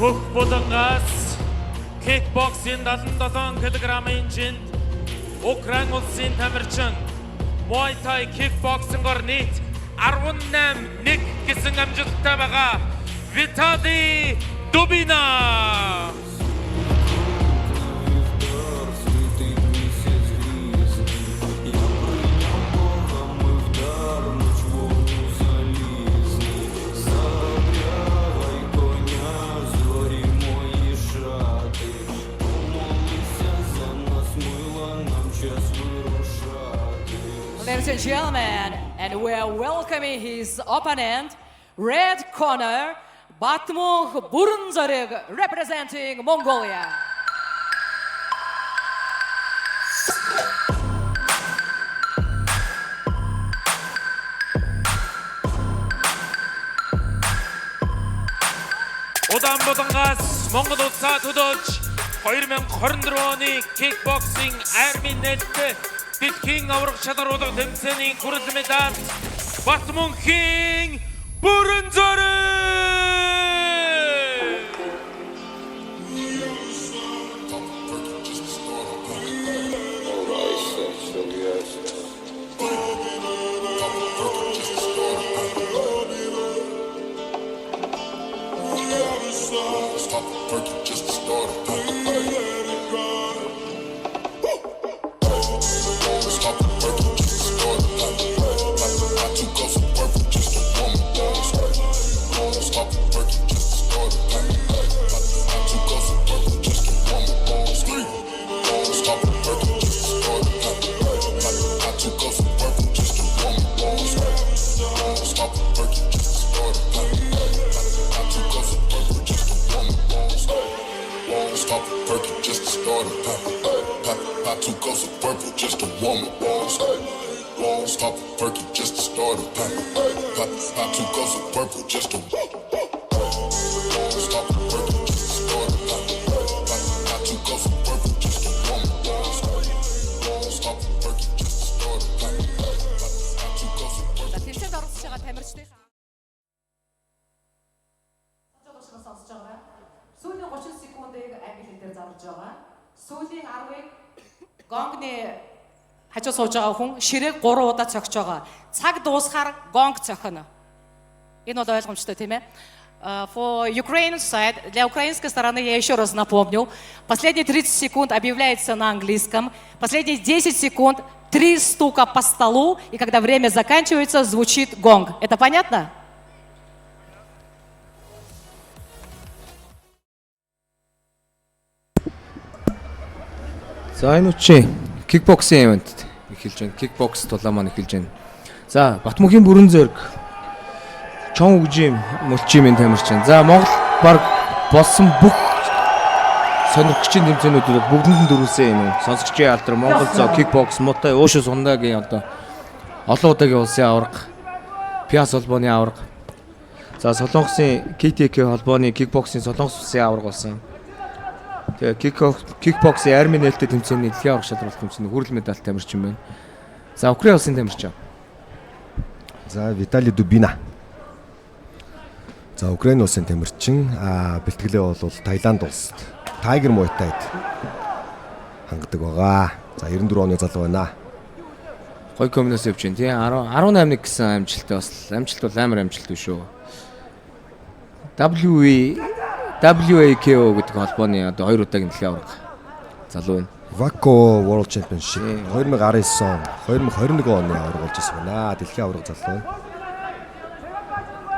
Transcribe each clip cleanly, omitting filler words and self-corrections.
Бүх булангаас кикбоксинг 77 кг-ийн жинд Украин улсын тамирчин Muay Thai кикбоксингоор нийт 18-1 гэсэн амжилттай байгаа Виталий Дубина. Ladies and gentlemen, and we are welcoming his opponent, red corner, Batmung Burunzarık, representing Mongolia. Удаан булангаас Монгол улсаа төлөөлж 2024 оны кикбоксинг армийн нээлттэй дэлхийн аварга шалгаруулга тэмцээний хүрэл медаль Батмунхийн Бүрэнзарыг. Stop perky just to start a pop 2 cups of purple just to stop perky just to start a pop 2 cups of purple just to warm up stop perky just to start a pop 2 cups of purple. Тэмцээнд оролцож байгаа тамирчдын сонсож байгаа. Сүүлийн 30 секундыг англи хэл дээр зарж байгаа. Сүүлийн 10-ыг гонгны хажуу сууж байгаа хүн ширээг 3 удаа цогч байгаа. Цаг дуусахаар гонг цохино. Энэ бол ойлгомжтой тийм ээ. For Ukraine side, для украинской стороны я еще раз напомню, последние 30 секунд объявляется на английском, последние 10 секунд 3 стука по столу, и когда время заканчивается, звучит гонг. Это понятно? За энэ үчи кикбоксинг ивент эхэлж байна. Кикбокс тулаа маань эхэлж байна. За Батмунхийн Бүрэнзарыг чон үгжим мөлчимийн тамирчин. За Монгол баг болсон бүх сонирхогчийн тэмцээнүүдийг бүгдэнд нь дөрүүлсэн юм. Сонсогчийн алдар Монгол зоо кикбокс муутай өөшөө сундагийн одоо олон удаагийн улсын аварга, Пиас холбооны аварга. За Солонгосын KTK холбооны кикбоксийн Солонгос улсын аварга болсон. Тэгээ кикбоксийн армийн нээлттэй тэмцээний дэлхийн аварга шалралт тэмцээний хүрэл медаль тамирчин байна. За Украин улсын тамирчин. За Виталий Дубина. За Украин улсын тамирчин бэлтгэлээ бол Таиланд улсад Tiger Muay Thai-д хангадаг байгаа. За 94 оны залуу байна. Гой комбинаас явж байна тий 18-1 гэсэн амжилттай бас амжилт бол амар амжилт шүү. WAKO гэдэг холбооны одоо 2 удаагийн дэлхийн аварга залуу байна. Waco World Championship 2019 он 2021 оны аварга болж ирсэн байна. Дэлхийн аварга залуу байна.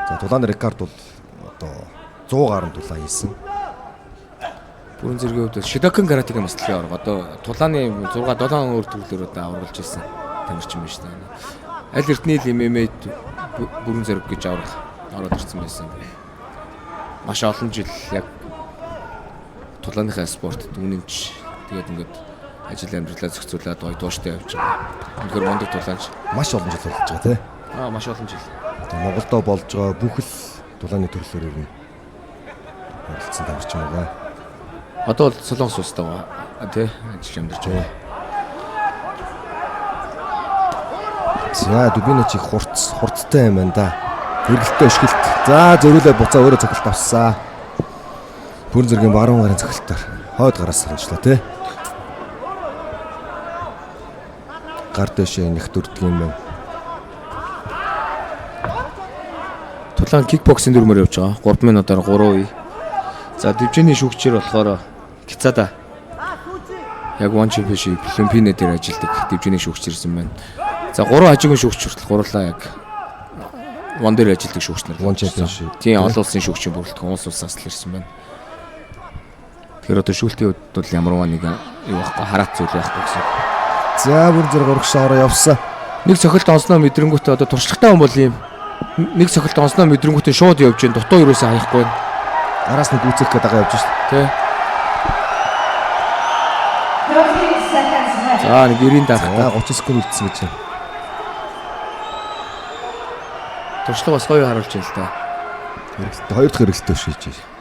За тулааны рекорд бол одоо 100 гаруй тулаан хийсэн. Бүрэнзэргийн хувьд Шидокин каратегийн бас дэлхийн аварга одоо тулааны 6-7 өөр төрлөөр одоо аваргалж ирсэн тамирчин байна шүү дээ. Аль эртний MMA-д Бүрэнзэрэг гэж аварга ороод ирсэн байсан. Маш олон жил яг тулааныхаа спортод үнэмж тэгээд ингээд ажил амьдралаа зохицуулаад гоё тууштай явж байгаа. Үнэхээр мундаг тулаанч Маш олон жил болж байгаа тий. Маш олон жил. Монголдо болж байгаа бүх л тулааны төрлөөр нь оролцсон тамирчин байгаа. Одоо бол Солонгос улстай байгаа тий ажил амьдарч байгаа. За Дубина чи хурцтай юм байна да. Гэргэлтэй өшгөлт. За зөрүүлээ буцаа өөрөө цогцолт авсан. Бүрэн зэргийн баруун гарын цохилтоор хойд гараас ханчлаа тий. Гар дэшээ нэг дүрдэг юм байна. Тулаан кикбоксинг дүрмээр явж байгаа. 3 минутаар 3 үе. За дэвжээний шүүгчээр болохоор Кицада яг One Championship Олимпиадэ дээр ажилладаг дэвжээний шүүгч ирсэн байна. За 3 хажуугийн шүүгч хүртэл гурлаа яг One дээр ажилладаг шүүгч нар. One Championship. Тийм олон улсын шүүгчийн бүрэлдэхүүн улс улсаас л ирсэн байна. Тэгэхээр одоо шүүлтийн үед бол ямарваа нэг юу байхгүй хараат зүйл байхгүй гэсэн. За бүр зэрэг урагшаараа явсан. Нэг цохилт онсноо мэдрэнгүүтээ одоо туршлагатай хүн бол юм. Нэг цохилт онсноо мэдрэнгүүтээ шууд явж гин дутуу юусаа хаяхгүй. Араас нь гүцэх гээд байгаа явж шв. Тэ. 30 seconds left. За нэг 90 дарах. За 30 секунд үлдсэн гэж байна. Туршлага бас гоё харуулж байна л та. Хэрэгэлтэй хоёр дахь хэрэгэлтэй шийдэж байна.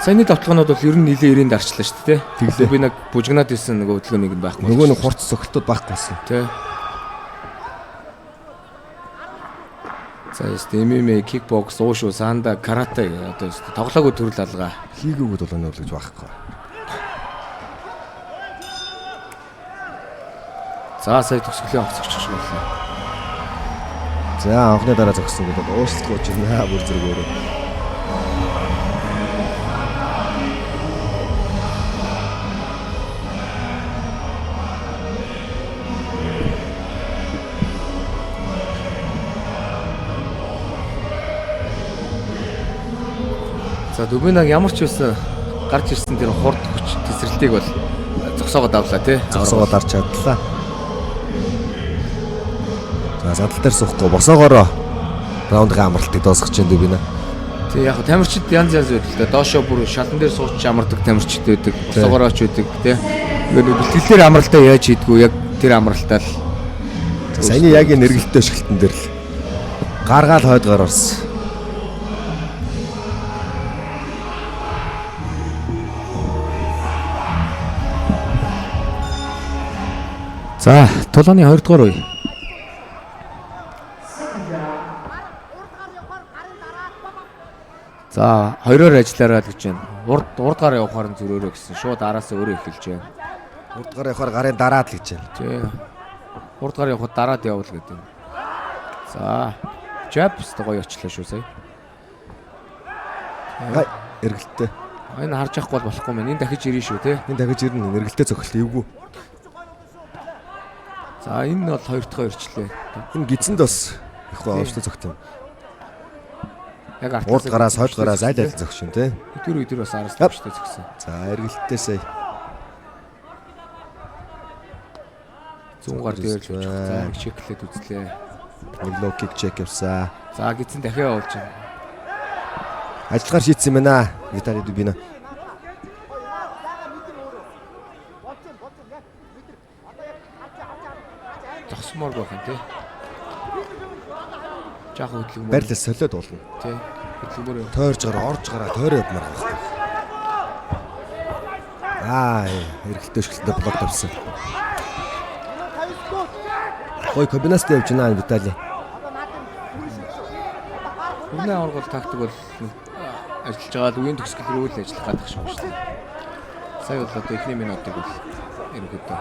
Саяны давталгаанууд бол ер нь нилээ 90 дарчлаа шүү дээ. Тэглээ. Би нэг бужигнаад исэн нөгөө хөдөлгөөнийг нь байхгүй. Нөгөө нэг хурц цохилтууд байхгүйсэн. Тэ. За яст MMA, кикбокс, уушуу, санда, карате одоо яст тоглоагүй төрөл алгаа. Хийгээгүүд бол өнөө гэж байхгүй. За сая төгсгөлийн авцагч шиг боллоо. За анхны дараа зогссон гэдэг уушлах гэж байна. Бүр зэрэг өөрөө. За Дүбинаг ямар ч байсан гарч ирсэн тэр хурд хүч тесрэлтийг бол зогсоогоод авлаа тий. Зогсоогоод арч чадлаа. За задал дээр суухгүй босоогоороо раундын амралтыг дуусгах гэж байна. Тий яг тамирчид янз янз байдаг л да. Доошоо бүр шалан дээр сууч амардаг тамирчид байдаг. Босоогоороо ч байдаг тий. Ингээд бэлтгэлээр амралтаа яаж хийдгүү яг тэр амралтаа л Саяны яг энэ эргэлттэй шгэлтэн дээр л гаргаал хойдгаар орсон. За тулааны 2 дугаар үе. За хоёроор ажиллаарай л гэж байна. Урд гар явахаар нь зөрөөрөө гэсэн. Шууд араас өөрөө эхэлж байна. Урдгаар явахаар гарын дараад л гэж байна. Тий. Урд гар явахад дараад явуул гэдэг. За жабс гоё очлаа шүү сая. Гай эргэлттэй. Энэ харж явахгүй бол болохгүй мэн. Энэ дахиж ирнэ шүү те. Энэ дахиж ирнэ эргэлттэй цохилт эвгүй. За энэ бол 2 дахь өрчлээ. Энэ гидсэнд бас их гоо авштай цогт юм. Яг Урд гараас хойд гараас аль аль зогшин тий. Өдөр бас араас төвчтэй зогсон. За эргэлттэй сая. Зүүн гар дээр л үүсэж байгаа. За чеклээд үзлээ. Нэг лоу кик чек явсан. За гидсэн дахиад явуулж байна. Ажиллахаар шийдсэн юм байна. Виталий Дубина. Зогсмоор байх юм тий. Жах хөдлөмөр. Барилал солиод болно. Тий. Хөдлөмөр. Тойрж гараа орж гараа тойроо явмаар байна. Эргэлттэй шгэлтээ блок тавьсан. Гой комбинаст явж байна Виталий. Өмнө аваргал тактик бол ажиллаж байгаа л үеийн төгсгөл рүү л ажиллах гадах шиг байна шүү дээ. Сая бол одоо эхний минутыг бол ерөнхийдөө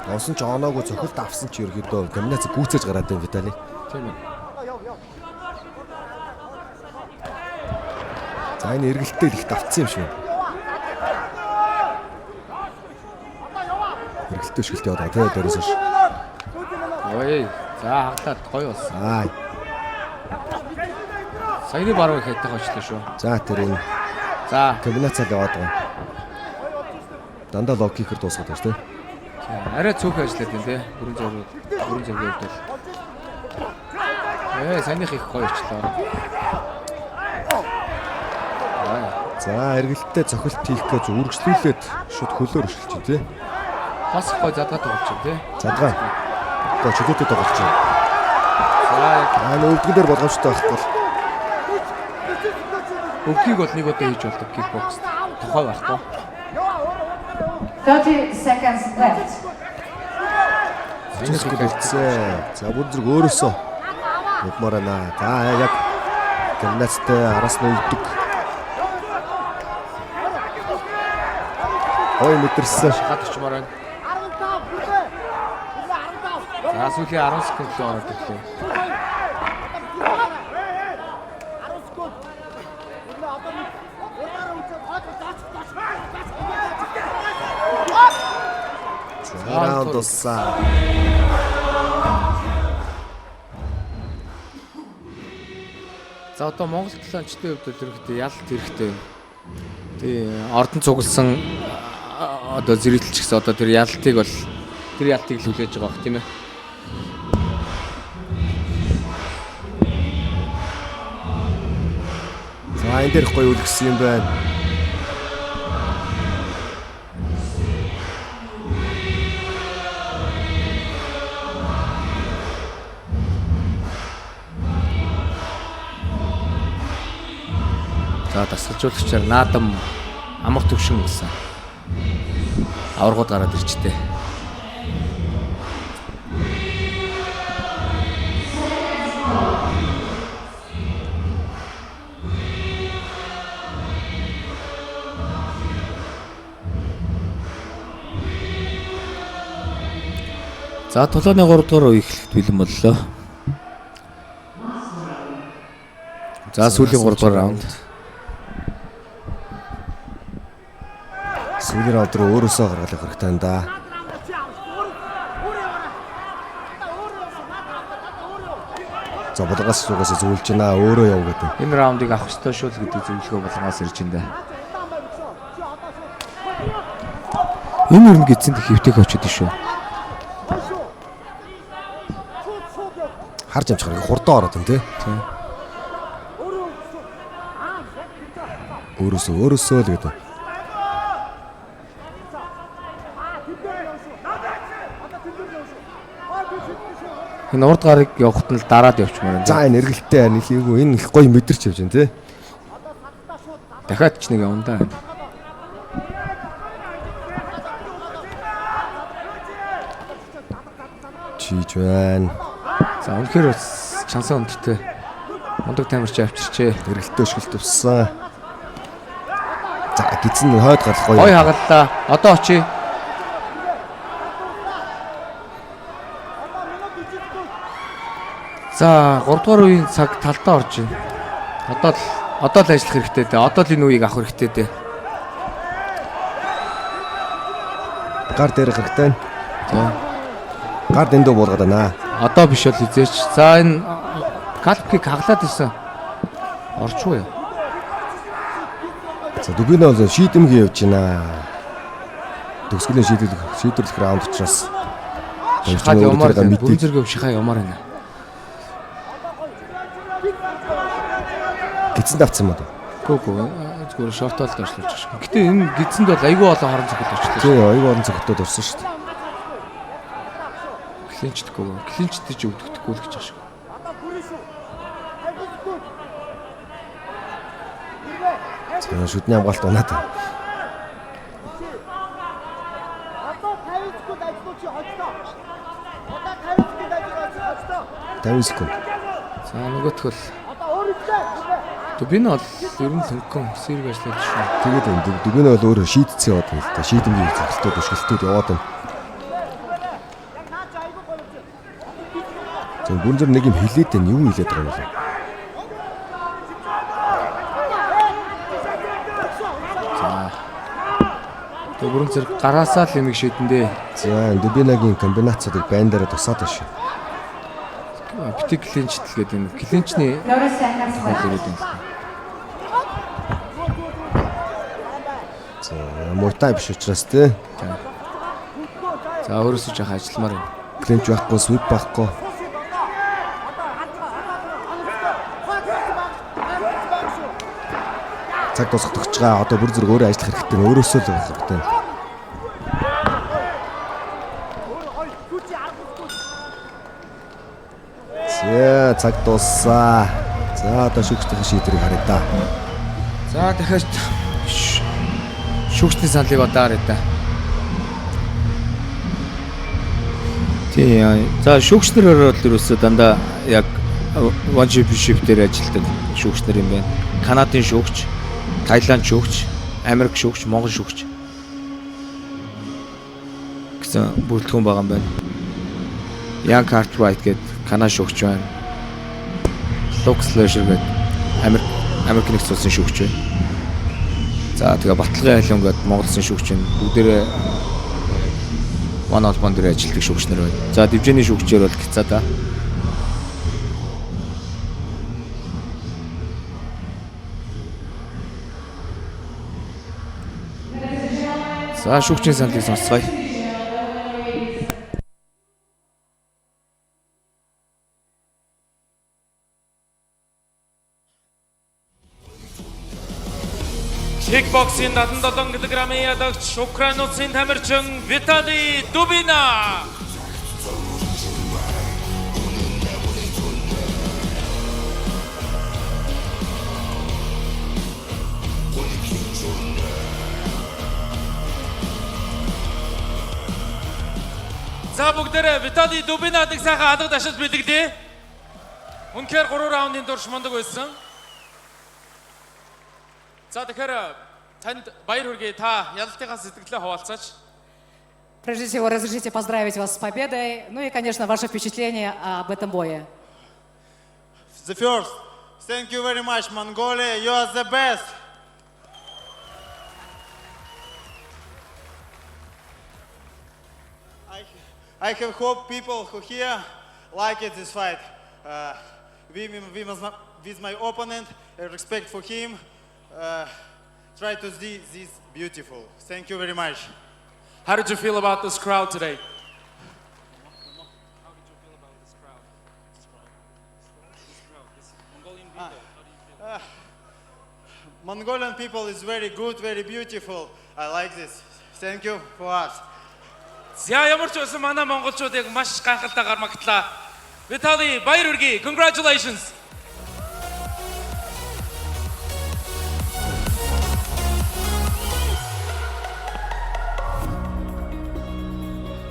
Онсон ч оноогүй цохилт авсан ч ерөнхийдөө комбинац гүйцээж гараад байна Виталий. тийм ээ. За энэ эргэлттэй л их давцсан юм шиг. Эргэлттэй шгэлтээ одоо тий дээрээс ш. Ой. За хаглаад гоё болсон. Саяны баруун хайтаа хочлоо шүү. За тэр энэ. За Комбинацаар яваад байгаа. Дандаа лог кикер дуусгаад байна тий. арай цөөхөн ажиллаад байна тий. Бүрэн зориг хувьд бол. Саяных их гоё очлоо. За эргэлттэй цохилт хийх гэж үргэлжлүүлээд шууд хөлөөр өшөлж байна тий. Бас гоё задгаа тоглож байна тий. Задгаа. Одоо чөлөөтэй тоглож байна. За өвдгөлээр болгоомжтой байхгүй. өвгийг бол нэг удаа хийж болдог кикбокс. Тухай байхгүй. 30 seconds left. Энэ зүйл хэлцээ. За бүр зэрэг өөрөөсөө өгмөр байна. За яг комбинацтай араас нь өвдөг. Гоё мэдэрсэн. Шахаад очмоор байна. За сүүлийн 10 секунд л ороод ирлээ. Раунд дууссан. За одоо Монгол талаачдын хувьд ерөөхдөө ялалт хэрэгтэй. Тий, ордон цугласан одоо зэрэглэлч гэсэн одоо тэр ялалтыг бол тэр ялтыг л хүлээж байгаа бох тийм ээ. За энэ дээр гоё үлгсэн юм байна. За дасгалжуулагчаар наадам амх төвшин гэсэн аваргууд гараад ирчтэй. За тулааны 3 дугаар үе эхлэхэд бэлэн боллоо. За сүүлийн 3 дугаар раунд. Сүүлийн раунд руу өөрөөсөө гаргалах хэрэгтэй энэ да. За булгаас суугаас зөвлөж байна. Өөрөө яв гэдэг. Энэ раундыг авах ёстой шүү л гэдэг зөвлөгөө болгоноос ирж байна. Энэ юм гидсэнд хөвтэйг очиод шүү. Харж амжих хэрэг хурдан ороод байна тий. Өөрөөсөө л гэдэг. Энэ урд гарыг явахт нь л дараад явчихмаар байна. За энэ эргэлттэй харин ихийгүү энэ их гоё мэдэрч явж байна тий. Дахиад ч нэг явна да. Чиж байна. За үнэхээр бас чансан өндөртэй мундаг тамирч авчирчээ. Эргэлттэй өшгөл төвсөн. За гидсэн хойд гарах гоё. Гой хагаллаа. Одоо очие. За 3 дугаар үеийн цаг талдаа орж байна. Одоо л ажиллах хэрэгтэй дээ. Одоо л энэ үеийг авах хэрэгтэй дээ. Гар дээрх хэрэгтэй. За Гар дэндүү буулгаад байна. одоо биш бол хизээч. За энэ калпкийг хаглаад ирсэн. Орчгүй. За Дүбинэ бол шийдэмгий явж байна. Төгсгөлийн шийдвэрлэх раунд учраас шахаад явмаар байна. Бүрэн зэрэг шахаа явмаар байна. Гидсэн давцсан мод. Гүү. Зүгээр шортол доошлуулж байгаа шүү. Гэтэ энэ гидсэнд бол айгүй олон харан цогт очлоо. Тийм аюу олон цогтод орсон шүү дээ. Клинчдэггүй. Клинчтэй ч өвдөгдөхгүй л гэж байгаа шүү. За шүдний хамгаалт унаад байна. Одоо 50 секунд. За нөгөөх бол Дүбинэ бол ер нь төнгөн сэрэг ажиллаж шүү. Тэгээд энэ Дүбинэ бол өөрөө шийдсэн яваад байна л да. Шийдэмгий зөвлөлтөд өшгөлтөд яваад байна. За бүрэн зөв нэг юм хилээд байна. Юу хилээд байгаа юм бэ? Тэгээ бүрэн зэрэг гараасаа л юмэг шийдэн дээ. За Дүбинагийн комбинацуудыг байн дээр тусаад байна шүү. Битэг клинчтэл гэдэг энэ клинчний Notice seconds left. За муутай биш учраас тий. За өөрөөсөө жах ажилламаар байна. Клинч байхгүй, свип байхгүй. Цаг тусах төгсөж байгаа. Одоо бүр зэрэг өөрөө ажиллах хэрэгтэй. Өөрөөсөө л болох хэрэгтэй. За цаг дуусаа. За одоо шүгчтэй шийдвэрийг харъя да. За дахиад шүүгчний саналыг одоо харъя да. Тийм. За шүүгчнэр бол ерөөсөө дандаа яг one championship дээр ажилладаг шүүгчнэр юм байна. Канадын шүүгч, Таиланд шүүгч, Америк шүүгч, Монгол шүүгч. хийсэн бүрэлдэхүүн байгаа юм байна. Young Cartwright гэдэг Канада шүүгч байна. Lux Slasher гэдэг Америк нэгдсэн улсын шүүгч байна. За тэгээ Баталгын айлын гэдэг Монгол улсын шүүгч байна. Бүгдээрээ манай холбоон дээр ажилладаг шүүгч нар байна. За дивжээний шүүгчээр бол Гицада. За шүүгчийн саналыг сонсцгоё. Кикбоксинг 77 кг-ийн ядагч Украин улсын тамирчин Виталий Дубина. За бүгдээрээ Виталий Дубинадыг сайхан алга дашиж бэлгэлээ. Үнэхээр 3 раундын турш мундаг байсан. За тэгэхээр танд баяр хүргэе. Та ялалтынхаа сэтгэлээ хуваалцаач. Прежде всего, разрешите поздравить вас с победой. Ну и, конечно, ваше впечатление об этом бое. The first, thank you very much, Mongolia. You are the best. I have hope people who here like it this fight. With my opponent, respect for him. Try to see this beautiful. Thank you very much. How did you feel about this crowd today? Mongolian people is very good, very beautiful. I like this. Thank you for us. За ямар ч байсан манай монголчуудыг маш гайхалтайгаар магтлаа. Виталий баяр хүргэе. Congratulations.